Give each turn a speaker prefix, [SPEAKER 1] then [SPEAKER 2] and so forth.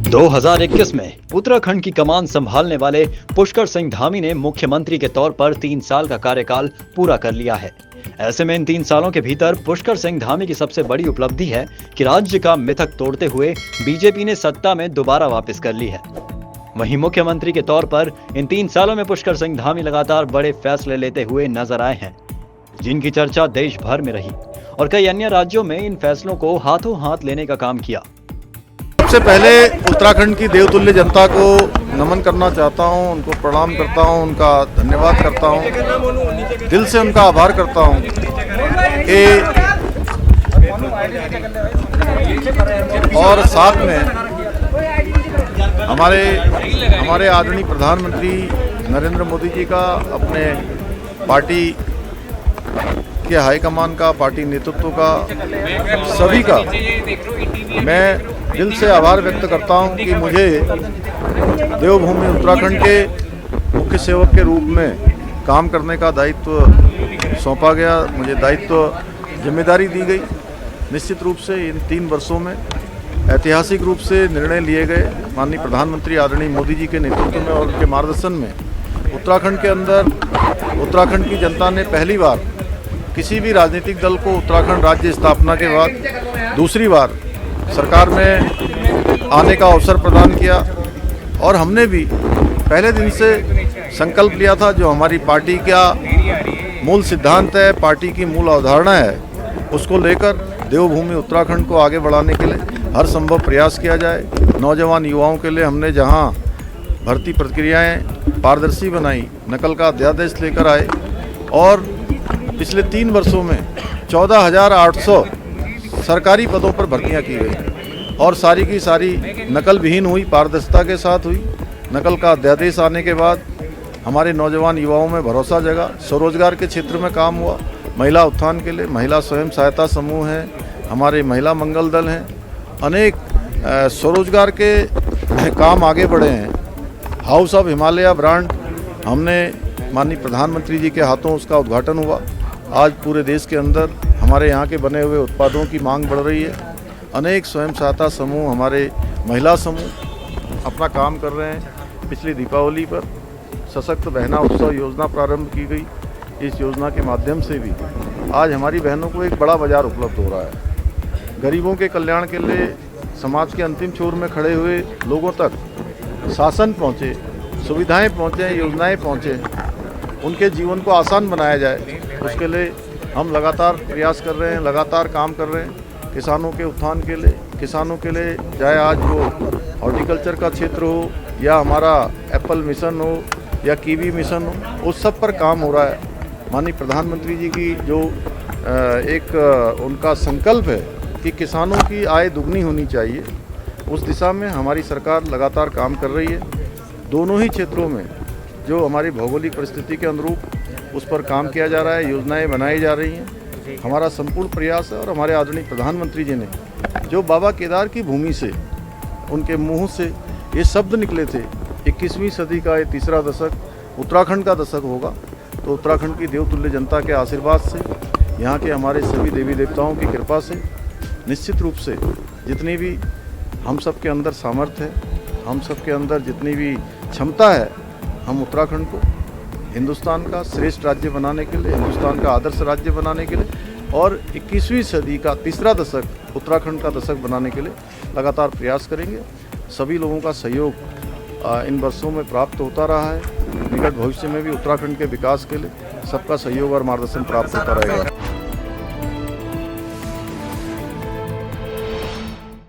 [SPEAKER 1] 2021 में उत्तराखंड की कमान संभालने वाले पुष्कर सिंह धामी ने मुख्यमंत्री के तौर पर 3 साल का कार्यकाल पूरा कर लिया है। ऐसे में इन 3 सालों के भीतर पुष्कर सिंह धामी की सबसे बड़ी उपलब्धि है कि राज्य का मिथक तोड़ते हुए बीजेपी ने सत्ता में दोबारा वापस कर ली है। वहीं मुख्यमंत्री के तौर पर इन 3 सालों में पुष्कर सिंह धामी लगातार बड़े फैसले लेते हुए नजर आए हैं, जिनकी चर्चा देश भर में रही और कई अन्य राज्यों में इन फैसलों को हाथों हाथ लेने का काम किया।
[SPEAKER 2] सबसे पहले उत्तराखंड की देवतुल्य जनता को नमन करना चाहता हूं, उनको प्रणाम करता हूं, उनका धन्यवाद करता हूं, दिल से उनका आभार करता हूं कि और साथ में हमारे आदरणीय प्रधानमंत्री नरेंद्र मोदी जी का, अपने पार्टी के हाईकमान का, पार्टी नेतृत्व का, सभी का मैं दिल से आभार व्यक्त करता हूं कि मुझे देवभूमि उत्तराखंड के मुख्य सेवक के रूप में काम करने का दायित्व सौंपा गया। मुझे जिम्मेदारी दी गई। निश्चित रूप से इन 3 वर्षों में ऐतिहासिक रूप से निर्णय लिए गए। माननीय प्रधानमंत्री आदरणीय मोदी जी के नेतृत्व में और उनके मार्गदर्शन में उत्तराखंड के अंदर उत्तराखंड की जनता ने पहली बार किसी भी राजनीतिक दल को उत्तराखंड राज्य स्थापना के बाद दूसरी बार सरकार में आने का अवसर प्रदान किया। और हमने भी पहले दिन से संकल्प लिया था, जो हमारी पार्टी का मूल सिद्धांत है, पार्टी की मूल अवधारणा है, उसको लेकर देवभूमि उत्तराखंड को आगे बढ़ाने के लिए हर संभव प्रयास किया जाए। नौजवान युवाओं के लिए हमने जहां भर्ती प्रक्रियाएं पारदर्शी बनाई, नकल का अध्यादेश लेकर आए और पिछले 3 वर्षों में 14,800 सरकारी पदों पर भर्तियां की गई और सारी की सारी नकल विहीन हुई, पारदर्शिता के साथ हुई। नकल का अध्यादेश आने के बाद हमारे नौजवान युवाओं में भरोसा जगा। स्वरोजगार के क्षेत्र में काम हुआ। महिला उत्थान के लिए महिला स्वयं सहायता समूह हैं, हमारे महिला मंगल दल हैं, अनेक स्वरोजगार के काम आगे बढ़े हैं। हाउस ऑफ हिमालय ब्रांड हमने माननीय प्रधानमंत्री जी के हाथों उसका उद्घाटन हुआ। आज पूरे देश के अंदर हमारे यहाँ के बने हुए उत्पादों की मांग बढ़ रही है। अनेक स्वयं सहायता समूह, हमारे महिला समूह अपना काम कर रहे हैं। पिछली दीपावली पर सशक्त बहना उत्सव योजना प्रारंभ की गई। इस योजना के माध्यम से भी आज हमारी बहनों को एक बड़ा बाजार उपलब्ध हो रहा है। गरीबों के कल्याण के लिए समाज के अंतिम छोर में खड़े हुए लोगों तक शासन पहुँचे, सुविधाएँ पहुँचे, योजनाएँ पहुँचे, उनके जीवन को आसान बनाया जाए, उसके लिए हम लगातार प्रयास कर रहे हैं, लगातार काम कर रहे हैं। किसानों के उत्थान के लिए, किसानों के लिए, चाहे आज वो हॉर्टिकल्चर का क्षेत्र हो या हमारा एप्पल मिशन हो या कीवी मिशन हो, उस सब पर काम हो रहा है। माननीय प्रधानमंत्री जी की जो उनका संकल्प है कि किसानों की आय दुगनी होनी चाहिए, उस दिशा में हमारी सरकार लगातार काम कर रही है। दोनों ही क्षेत्रों में जो हमारी भौगोलिक परिस्थिति के अनुरूप उस पर काम किया जा रहा है, योजनाएं बनाई जा रही हैं। हमारा संपूर्ण प्रयास है और हमारे आदरणीय प्रधानमंत्री जी ने जो बाबा केदार की भूमि से, उनके मुंह से ये शब्द निकले थे, 21वीं सदी का ये तीसरा दशक उत्तराखंड का दशक होगा, तो उत्तराखंड की देवतुल्य जनता के आशीर्वाद से, यहाँ के हमारे सभी देवी देवताओं की कृपा से निश्चित रूप से जितनी भी हम सब के अंदर सामर्थ्य है, हम सब के अंदर जितनी भी क्षमता है, हम उत्तराखंड को हिंदुस्तान का श्रेष्ठ राज्य बनाने के लिए, हिंदुस्तान का आदर्श राज्य बनाने के लिए और 21वीं सदी का तीसरा दशक उत्तराखंड का दशक बनाने के लिए लगातार प्रयास करेंगे। सभी लोगों का सहयोग इन वर्षों में प्राप्त होता रहा है। निकट भविष्य में भी उत्तराखंड के विकास के लिए सबका सहयोग और मार्गदर्शन प्राप्त होता रहेगा।